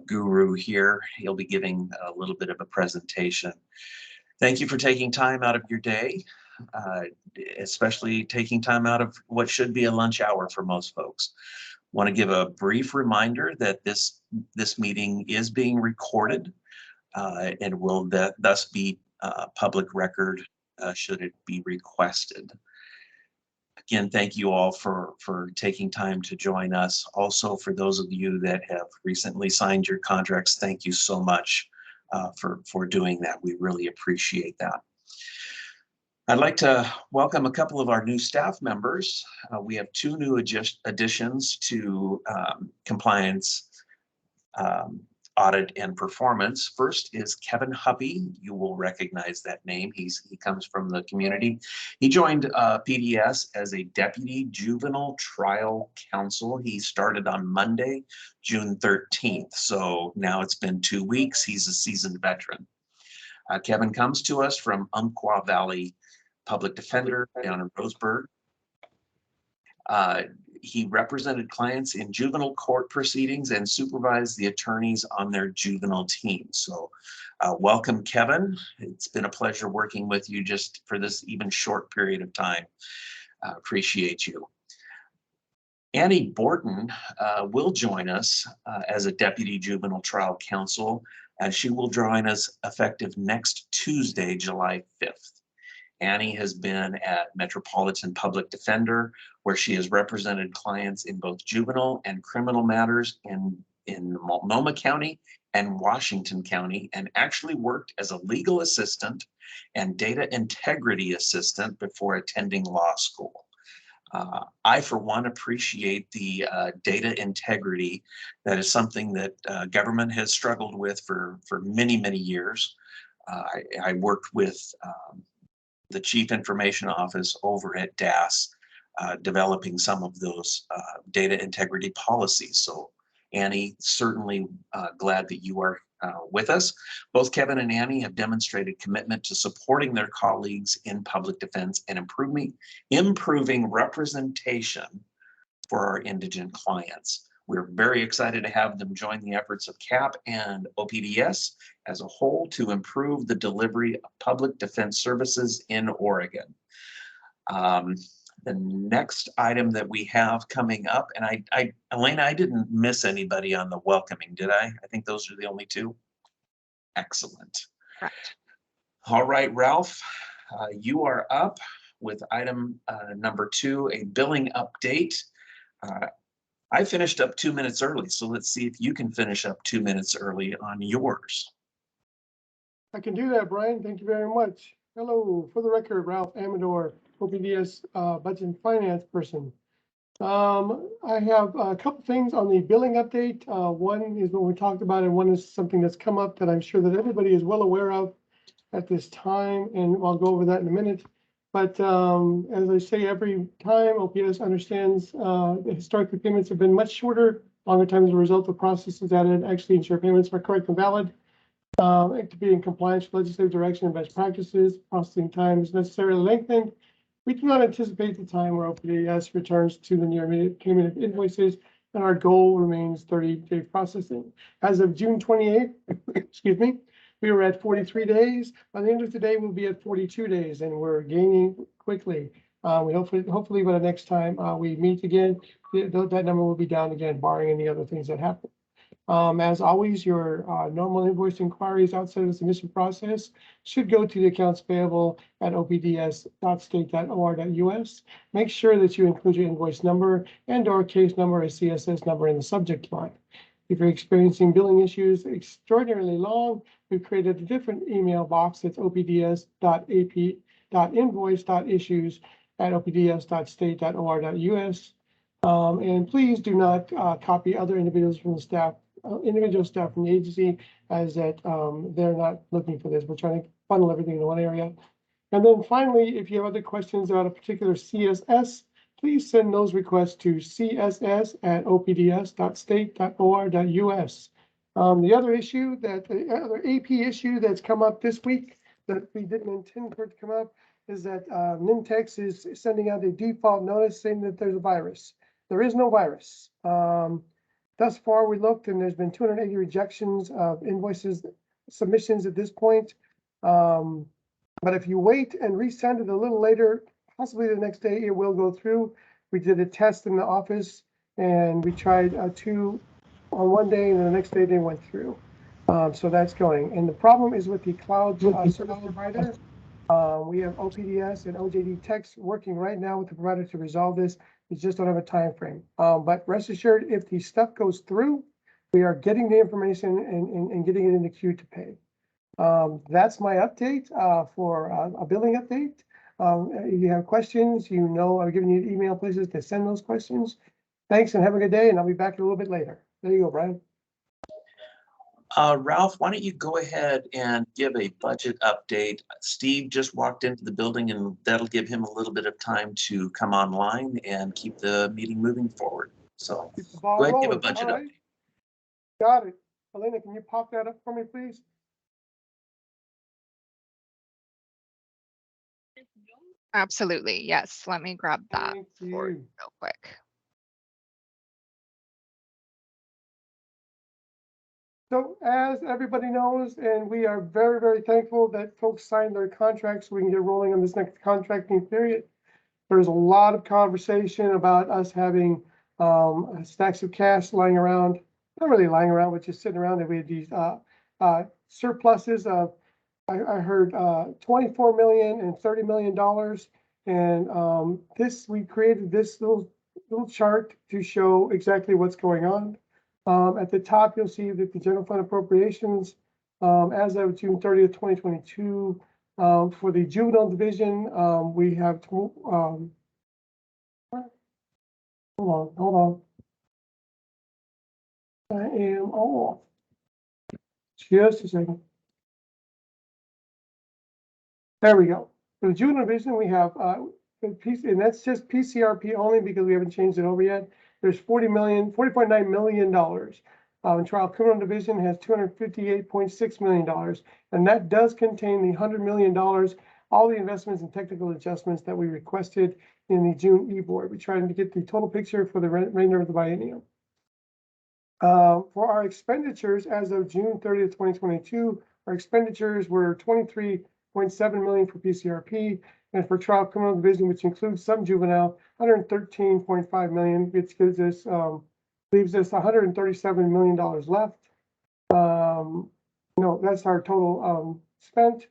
guru here. He'll be giving a little bit of a presentation. Thank you for taking time out of your day, especially taking time out of what should be a lunch hour for most folks. Want to give a brief reminder that this meeting is being recorded and will thus be public record should it be requested. Again, thank you all for taking time to join us. Also, for those of you that have recently signed your contracts, thank you so much for doing that. We really appreciate that. I'd like to welcome a couple of our new staff members. We have two new additions to compliance, audit, and performance. First is Kevin Huppy. You will recognize that name. He comes from the community. He joined PDS as a Deputy Juvenile Trial Counsel. He started on Monday, June 13th. So now it's been 2 weeks. He's a seasoned veteran. Kevin comes to us from Umpqua Valley Public Defender down in Roseburg. He represented clients in juvenile court proceedings and supervised the attorneys on their juvenile team. So welcome, Kevin. It's been a pleasure working with you just for this even short period of time. Appreciate you. Annie Borton will join us as a Deputy Juvenile Trial Counsel, and she will join us effective next Tuesday, July 5th. Annie has been at Metropolitan Public Defender, where she has represented clients in both juvenile and criminal matters in Multnomah County and Washington County, and actually worked as a legal assistant and data integrity assistant before attending law school. I, for one, appreciate the data integrity. That is something that government has struggled with for many, many years. I worked with the Chief Information Office over at DAS, developing some of those data integrity policies. So Annie, certainly glad that you are with us. Both Kevin and Annie have demonstrated commitment to supporting their colleagues in public defense and improving representation for our indigent clients. We're very excited to have them join the efforts of CAP and OPDS as a whole to improve the delivery of public defense services in Oregon. The next item that we have coming up, and Elena, I didn't miss anybody on the welcoming, did I? I think those are the only two. Excellent. Correct. All right, Ralph, you are up with item number 2, a billing update. I finished up 2 minutes early, so let's see if you can finish up 2 minutes early on yours. I can do that, Brian. Thank you very much. Hello, for the record, Ralph Amador, OPDS Budget and Finance person. I have a couple things on the billing update. One is what we talked about, and one is something that's come up that I'm sure that everybody is well aware of at this time, and I'll go over that in a minute. But as I say every time, OPDS understands the historically payments have been much shorter, longer time as a result of processes added actually ensure payments are correct and valid. To be in compliance with legislative direction and best practices, processing time is necessarily lengthened. We do not anticipate the time where OPDS returns to the near immediate payment of invoices, and our goal remains 30-day processing. As of June 28th, excuse me, we were at 43 days. By the end of today, we'll be at 42 days, and we're gaining quickly. We hopefully by the next time we meet again, that number will be down again, barring any other things that happen. As always, your normal invoice inquiries outside of the submission process should go to the accounts payable at opds.state.or.us. Make sure that you include your invoice number and/or case number or CSS number in the subject line. If you're experiencing billing issues extraordinarily long, we've created a different email box that's opds.ap.invoice.issues@opds.state.or.us. And please do not copy other individuals from the staff, individual staff from the agency, as that they're not looking for this. We're trying to funnel everything in one area. And then finally, if you have other questions about a particular CSS, please send those requests to css@opds.state.or.us. The other issue the other AP issue that's come up this week that we didn't intend for it to come up is that Nintex is sending out a default notice saying that there's a virus. There is no virus. thus far, we looked and there's been 280 rejections of invoices, submissions at this point. But if you wait and resend it a little later, possibly the next day, it will go through. We did a test in the office and we tried 2 on one day and then the next day they went through. So that's going. And the problem is with the cloud service provider. We have OPDS and OJD techs working right now with the provider to resolve this. We just don't have a time frame. But rest assured, if the stuff goes through, we are getting the information and getting it in the queue to pay. That's my update for a billing update. If you have questions, you know, I've given you email places to send those questions. Thanks and have a good day, and I'll be back a little bit later. There you go, Brian. Ralph, why don't you go ahead and give a budget update? Steve just walked into the building and that'll give him a little bit of time to come online and keep the meeting moving forward. So Keep the ball go ahead and give a rolling. budget All right. update. Got it. Elena, can you pop that up for me, please? Absolutely, yes. Let me grab that Thank for you you. real quick. So as everybody knows, and we are very, very thankful that folks signed their contracts so we can get rolling on this next contracting period. There's a lot of conversation about us having stacks of cash lying around, not really lying around, but just sitting around. That we had these surpluses of, I heard 24 million and $30 million. And we created this little chart to show exactly what's going on. At the top, you'll see that the general fund appropriations as of June 30th, 2022, for the juvenile division, we have, hold on. I am off. Just a second. There we go. For the juvenile division, we have and that's just PCRP only because we haven't changed it over yet. There's $40.9 million. Trial criminal division has $258.6 million. And that does contain the $100 million, all the investments and technical adjustments that we requested in the June e-board. We tried to get the total picture for the remainder of the biennium. For our expenditures as of June 30th, 2022, our expenditures were $23.7 million for PCRP, and for trial criminal division, which includes some juvenile, $113.5 million, which gives us leaves us $137 million left. No, that's our total spent.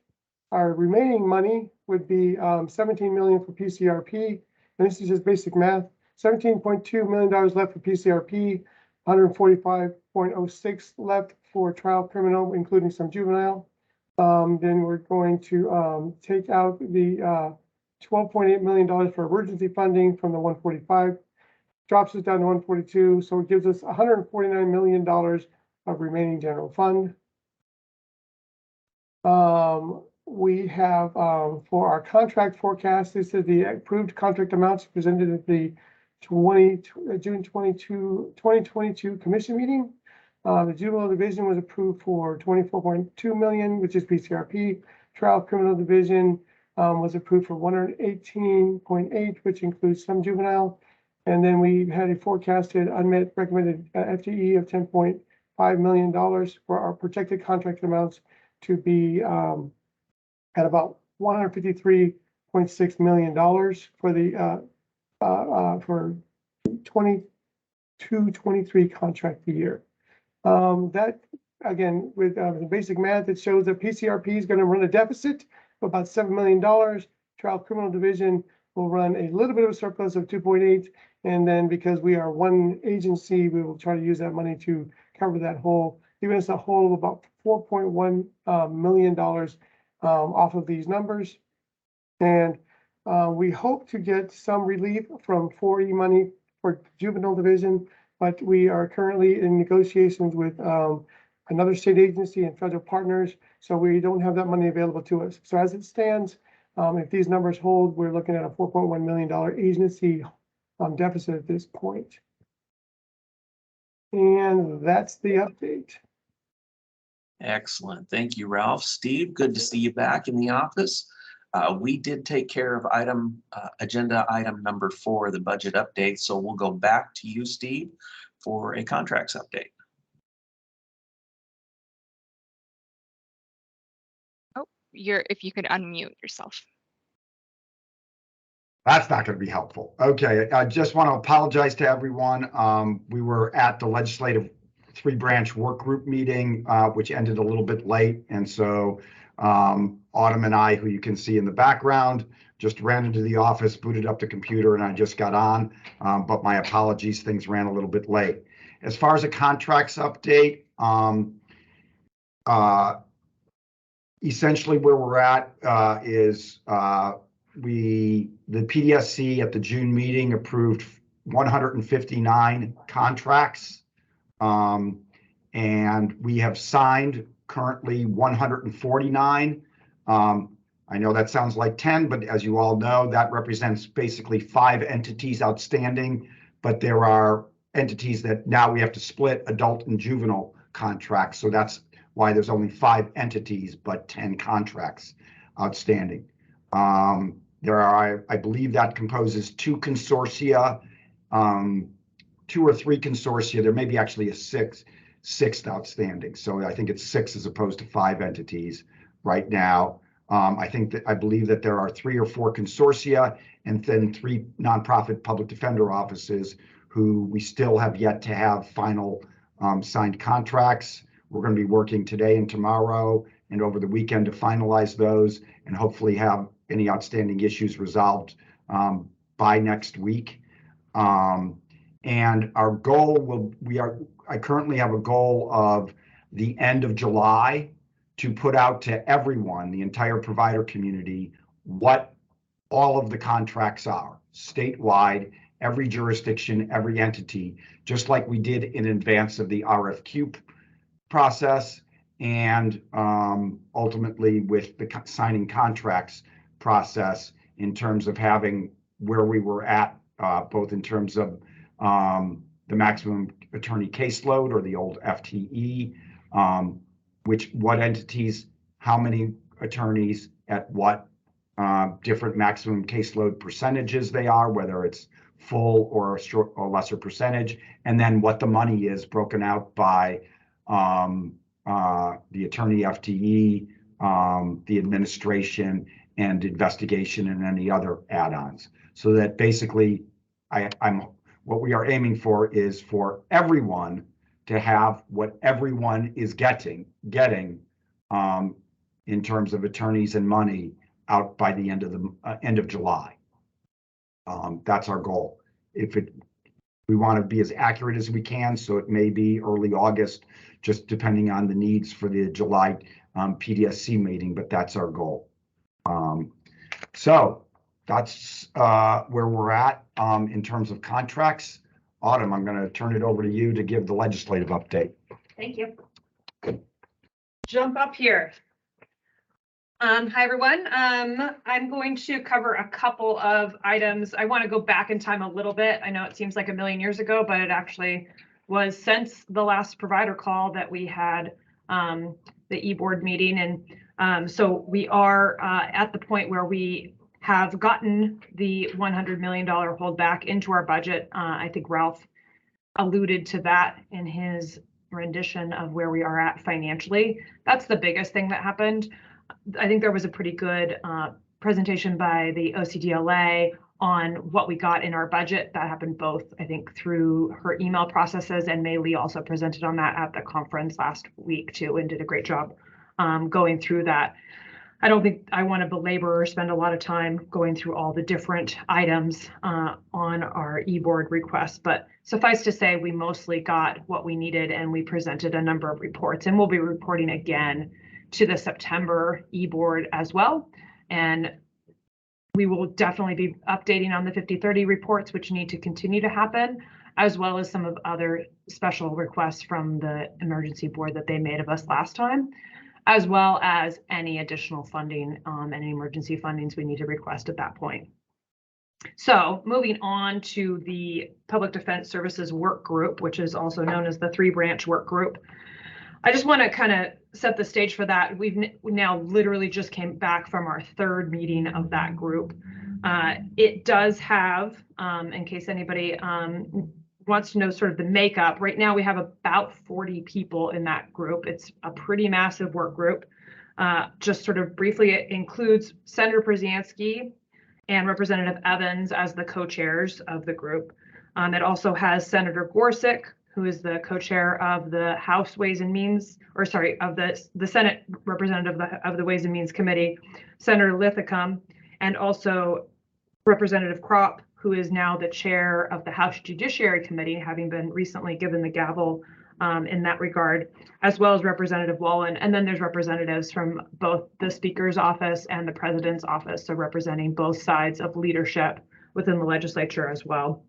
Our remaining money would be $17 million for PCRP, and this is just basic math. $17.2 million left for PCRP, 145.06 left for trial criminal, including some juvenile. Then we're going to take out the $12.8 million for emergency funding from the 145, drops us down to 142. So it gives us $149 million of remaining general fund. We have for our contract forecast, this is the approved contract amounts presented at the June 2022 commission meeting. The juvenile division was approved for $24.2 million, which is PCRP. Trial criminal division was approved for $118.8, which includes some juvenile. And then we had a forecasted unmet recommended FTE of $10.5 million for our protected contract amounts to be at about $153.6 million for the for 22-23 contract year. That again, with the basic math, it shows that PCRP is going to run a deficit of about $7 million. Trial criminal division will run a little bit of a surplus of 2.8. And then because we are one agency, we will try to use that money to cover that hole, giving us a hole of about $4.1 million off of these numbers. And we hope to get some relief from 4E money for juvenile division, but we are currently in negotiations with another state agency and federal partners, so we don't have that money available to us. So as it stands, if these numbers hold, we're looking at a $4.1 million agency deficit at this point. And that's the update. Excellent. Thank you, Ralph. Steve, good to see you back in the office. We did take care of agenda item number 4, the budget update. So we'll go back to you, Steve, for a contracts update. Oh, if you could unmute yourself. That's not going to be helpful. Okay, I just want to apologize to everyone. We were at the legislative 3-branch work group meeting, which ended a little bit late. And so Autumn and I, who you can see in the background, just ran into the office, booted up the computer, and I just got on. But my apologies, things ran a little bit late. As far as a contracts update, essentially where we're at is the PDSC at the June meeting approved 159 contracts. And we have signed currently 149. I know that sounds like 10, but as you all know, that represents basically 5 entities outstanding, but there are entities that now we have to split adult and juvenile contracts. So that's why there's only 5 entities, but 10 contracts outstanding. There are, I believe that composes 2 consortia, 2 or 3 consortia. There may be actually a sixth outstanding. So I think it's 6 as opposed to 5 entities right now. I believe that there are 3 or 4 consortia and then 3 nonprofit public defender offices who we still have yet to have final signed contracts. We're going to be working today and tomorrow and over the weekend to finalize those and hopefully have any outstanding issues resolved by next week. And our goal I currently have a goal of the end of July to put out to everyone, the entire provider community, what all of the contracts are statewide, every jurisdiction, every entity, just like we did in advance of the RFQ process and ultimately with the signing contracts process in terms of having where we were at, both in terms of the maximum attorney caseload or the old FTE, what entities, how many attorneys at what different maximum caseload percentages they are, whether it's full or a short or lesser percentage, and then what the money is broken out by the attorney FTE, the administration, and investigation, and any other add-ons. So that basically, what we are aiming for is for everyone to have what everyone is getting in terms of attorneys and money out by the end of July. That's our goal. We want to be as accurate as we can, so it may be early August, just depending on the needs for the July PDSC meeting, but that's our goal. So that's where we're at in terms of contracts. Autumn, I'm going to turn it over to you to give the legislative update. Thank you. Jump up here. Hi, everyone. I'm going to cover a couple of items. I want to go back in time a little bit. I know it seems like a million years ago, but it actually was since the last provider call that we had the e-board meeting. And so we are at the point where we have gotten the $100 million holdback into our budget. I think Ralph alluded to that in his rendition of where we are at financially. That's the biggest thing that happened. I think there was a pretty good presentation by the OCDLA on what we got in our budget. That happened both, I think, through her email processes, and May Lee also presented on that at the conference last week too, and did a great job going through that. I don't think I want to belabor or spend a lot of time going through all the different items on our e-board request, but suffice to say, we mostly got what we needed and we presented a number of reports, and we'll be reporting again to the September e-board as well. And we will definitely be updating on the 50/30 reports, which need to continue to happen, as well as some of other special requests from the emergency board that they made of us last time, as well as any additional funding, any emergency fundings we need to request at that point. So moving on to the Public Defense Services Work Group, which is also known as the 3-branch work group. I just want to kind of set the stage for that. We now literally just came back from our 3rd meeting of that group. It does have, in case anybody wants to know sort of the makeup. Right now we have about 40 people in that group. It's a pretty massive work group. Just sort of briefly, it includes Senator Brzezinski and Representative Evans as the co-chairs of the group. It also has Senator Gorsuch, who is the co-chair of the House Ways and Means, or sorry, of the Senate representative of the Ways and Means Committee, Senator Lithicum, and also Representative Kropp, who is now the chair of the House Judiciary Committee, having been recently given the gavel in that regard, as well as Representative Wallen. And then there's representatives from both the Speaker's office and the President's office, so representing both sides of leadership within the legislature as well.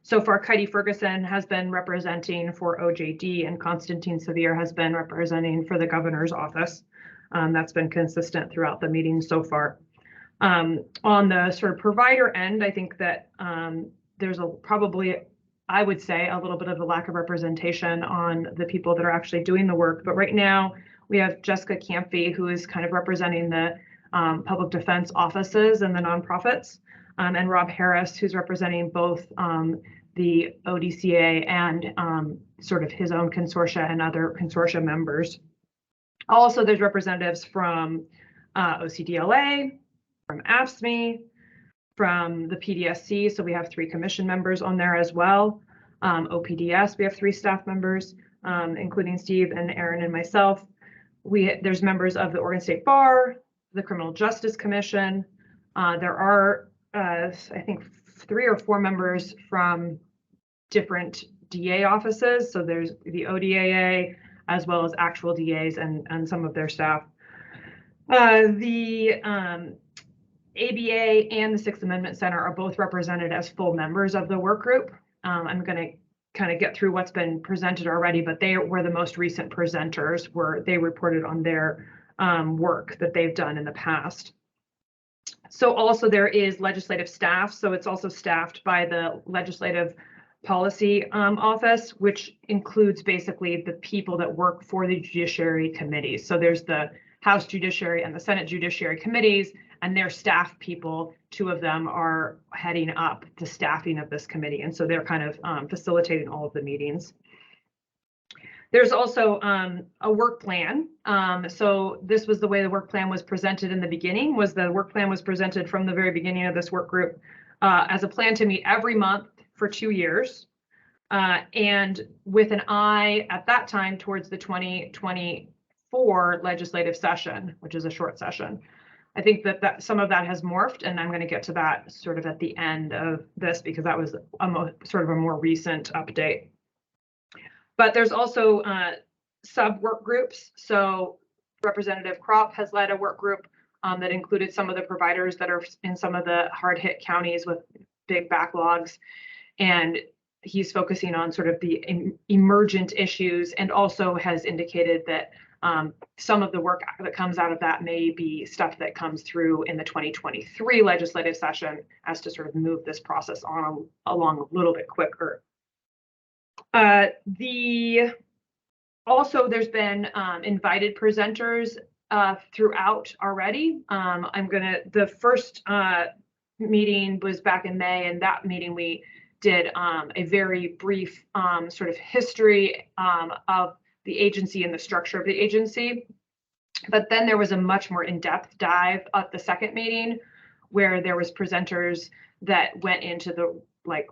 So far, Katie Ferguson has been representing for OJD, and Constantine Sevier has been representing for the governor's office. That's been consistent throughout the meeting so far. On the sort of provider end, I think that there's probably, I would say, a little bit of a lack of representation on the people that are actually doing the work. But right now we have Jessica Camphy, who is kind of representing the public defense offices and the nonprofits, and Rob Harris, who's representing both the ODCA and sort of his own consortia and other consortia members. Also, there's representatives from OCDLA, from AFSCME, from the PDSC, so we have 3 commission members on there as well. OPDS, we have 3 staff members, including Steve and Aaron and myself. There's members of the Oregon State Bar, the Criminal Justice Commission. There are, I think, 3 or 4 members from different DA offices. So there's the ODAA, as well as actual DAs and some of their staff. The ABA and the Sixth Amendment Center are both represented as full members of the work group. I'm going to kind of get through what's been presented already, but they were the most recent presenters, they reported on their work that they've done in the past. So also there is legislative staff. So it's also staffed by the Legislative Policy Office, which includes basically the people that work for the Judiciary Committees. So there's the House Judiciary and the Senate Judiciary Committees, and their staff people, 2 of them are heading up the staffing of this committee. And so they're kind of facilitating all of the meetings. There's also a work plan. So this was the way the work plan was presented in the beginning, was the work plan was presented from the very beginning of this work group as a plan to meet every month for 2 years. And with an eye at that time towards the 2024 legislative session, which is a short session. I think that some of that has morphed, and I'm going to get to that sort of at the end of this because that was sort of a more recent update. But there's also sub work groups. So Representative Kropp has led a work group that included some of the providers that are in some of the hard hit counties with big backlogs. And he's focusing on sort of the emergent issues, and also has indicated that some of the work that comes out of that may be stuff that comes through in the 2023 legislative session as to sort of move this process along a little bit quicker. Also, there's been invited presenters throughout already. The first meeting was back in May, and that meeting we did a very brief sort of history of the agency and the structure of the agency. But then there was a much more in-depth dive at the second meeting, where there was presenters that went into the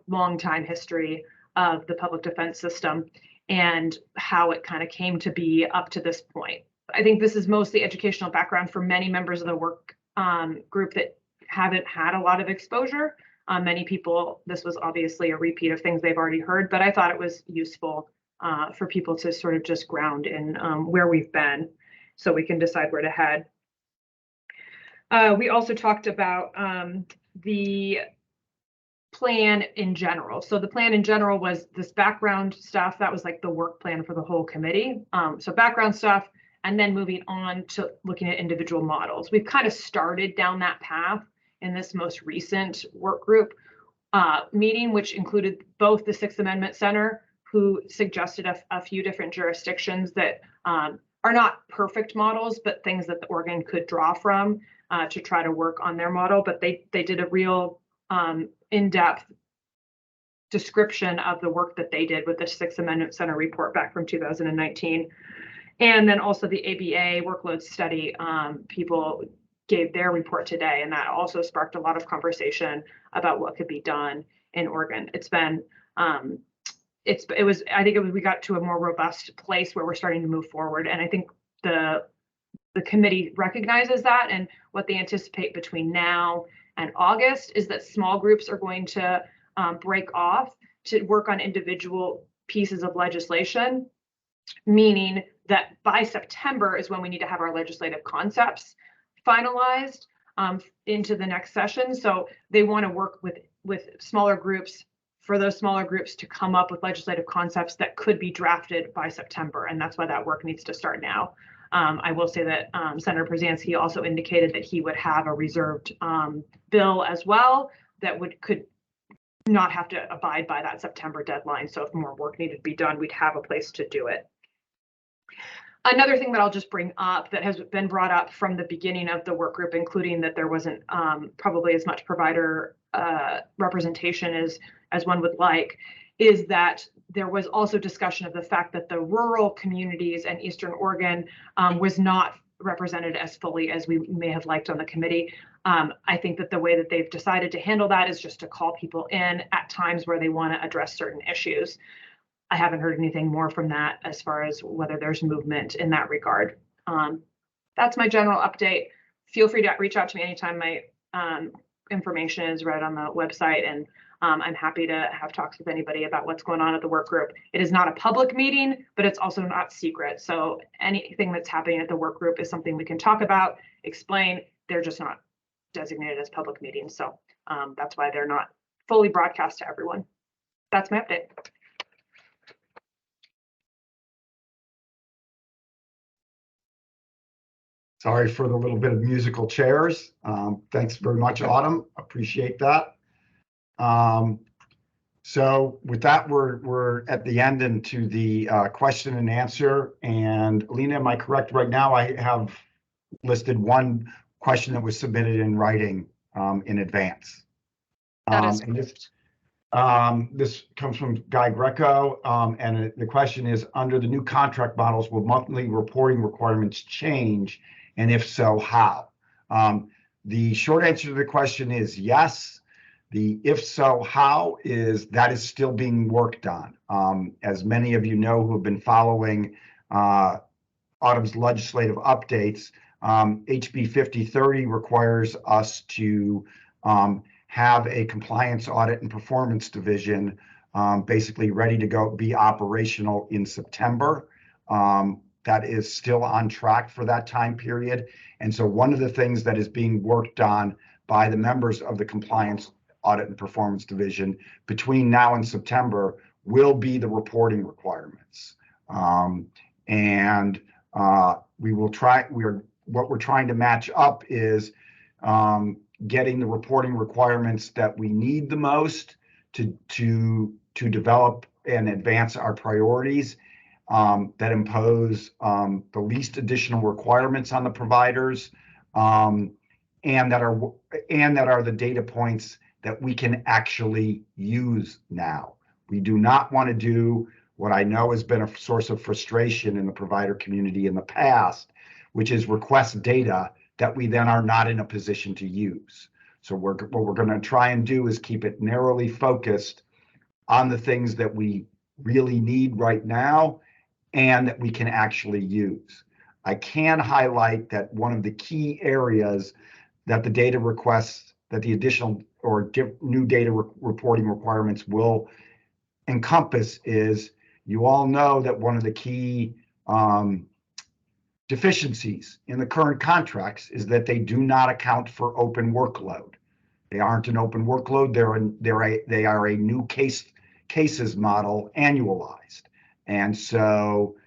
long time history of the public defense system and how it kind of came to be up to this point. I think this is mostly educational background for many members of the work group that haven't had a lot of exposure. Many people, this was obviously a repeat of things they've already heard, but I thought it was useful for people to sort of just ground in where we've been so we can decide where to head. We also talked about the plan in general. So the plan in general was this background stuff. That was like the work plan for the whole committee. So background stuff, and then moving on to looking at individual models. We've kind of started down that path in this most recent work group meeting, which included both the Sixth Amendment Center, who suggested a few different jurisdictions that are not perfect models, but things that the Oregon could draw from to try to work on their model. But they did a real in-depth description of the work that they did with the Sixth Amendment Center report back from 2019. And then also the ABA workload study, people gave their report today, and that also sparked a lot of conversation about what could be done in Oregon. It's been, I think we got to a more robust place where we're starting to move forward. And I think the committee recognizes that, and what they anticipate between now and August is that small groups are going to break off to work on individual pieces of legislation, meaning that by September is when we need to have our legislative concepts finalized into the next session. So they want to work with smaller groups, for those smaller groups to come up with legislative concepts that could be drafted by September. And that's why that work needs to start now. I will say that Senator Brzezinski also indicated that he would have a reserved bill as well that could not have to abide by that September deadline. So if more work needed to be done, we'd have a place to do it. Another thing that I'll just bring up that has been brought up from the beginning of the work group, including that there wasn't probably as much provider representation as one would like, is that there was also discussion of the fact that the rural communities in Eastern Oregon was not represented as fully as we may have liked on the committee. I think that the way that they've decided to handle that is just to call people in at times where they want to address certain issues. I haven't heard anything more from that as far as whether there's movement in that regard. That's my general update. Feel free to reach out to me anytime my information is read on the website, and I'm happy to have talks with anybody about what's going on at the work group. It is not a public meeting, but it's also not secret. So anything that's happening at the work group is something we can talk about, explain. They're just not designated as public meetings. So that's why they're not fully broadcast to everyone. That's my update. Sorry for the little bit of musical chairs. Thanks very much, Autumn. Appreciate that. So with that, we're at the end into the question and answer. And Alina, am I correct? Right now, I have listed one question that was submitted in writing in advance. That is correct. This comes from Guy Greco, and the question is, under the new contract models, will monthly reporting requirements change? And if so, how? The short answer to the question is yes. The if so, how is that is still being worked on. As many of you know who have been following Autumn's legislative updates, HB 5030 requires us to have a compliance audit and performance division basically ready to go, be operational in September. That is still on track for that time period. And so one of the things that is being worked on by the members of the Compliance Audit and Performance Division between now and September will be the reporting requirements. We will try, what we're trying to match up is getting the reporting requirements that we need the most to develop and advance our priorities, that impose the least additional requirements on the providers, and that are the data points that we can actually use now. We do not want to do what I know has been a source of frustration in the provider community in the past, which is request data that we then are not in a position to use. So what we're going to try and do is keep it narrowly focused on the things that we really need right now and that we can actually use. I can highlight that one of the key areas that the data requests, that the additional or new data reporting requirements will encompass is, you all know that one of the key deficiencies in the current contracts is that they do not account for open workload. They aren't an open workload. They are a new cases model annualized. And so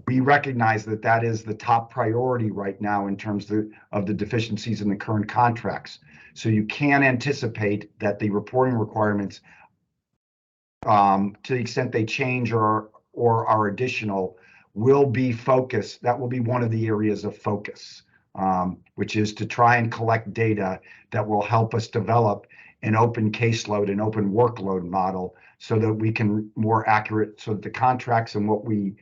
we recognize that that is the top priority right now in terms of the deficiencies in the current contracts. So you can anticipate that the reporting requirements, to the extent they change or are additional, will be focused. That will be one of the areas of focus, which is to try and collect data that will help us develop an open caseload, an open workload model, so that we can more accurate, so that the contracts and what we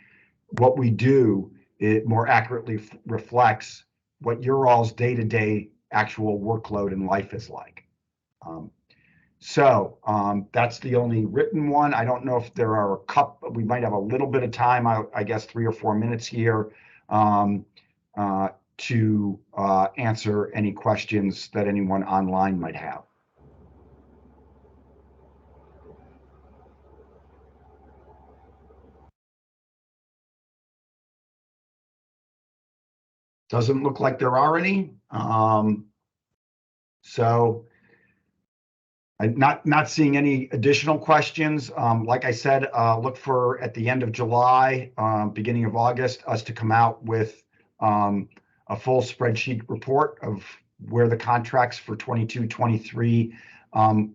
do, it more accurately reflects what your all's day-to-day actual workload and life is like. That's the only written one. I don't know if there are a couple, we might have a little bit of time, I guess 3 or 4 minutes here, to answer any questions that anyone online might have. Doesn't look like there are any. So I'm not seeing any additional questions. Like I said, look for at the end of July, beginning of August, us to come out with a full spreadsheet report of where the contracts for 22-23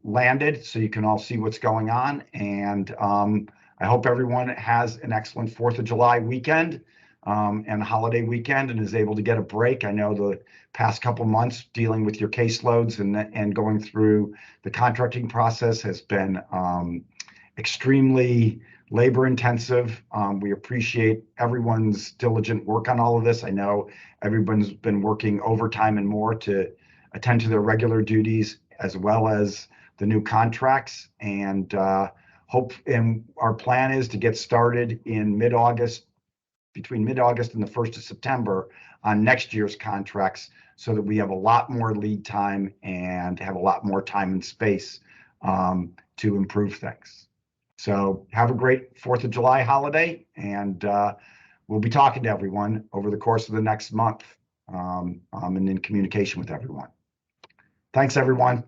landed, so you can all see what's going on. And I hope everyone has an excellent 4th of July weekend and holiday weekend, and is able to get a break. I know the past couple months dealing with your caseloads and going through the contracting process has been extremely labor intensive. We appreciate everyone's diligent work on all of this. I know everyone's been working overtime and more to attend to their regular duties, as well as the new contracts. And our plan is to get started in mid-August, between mid-August and the 1st of September on next year's contracts, so that we have a lot more lead time and have a lot more time and space to improve things. So have a great 4th of July holiday, and we'll be talking to everyone over the course of the next month, and in communication with everyone. Thanks, everyone.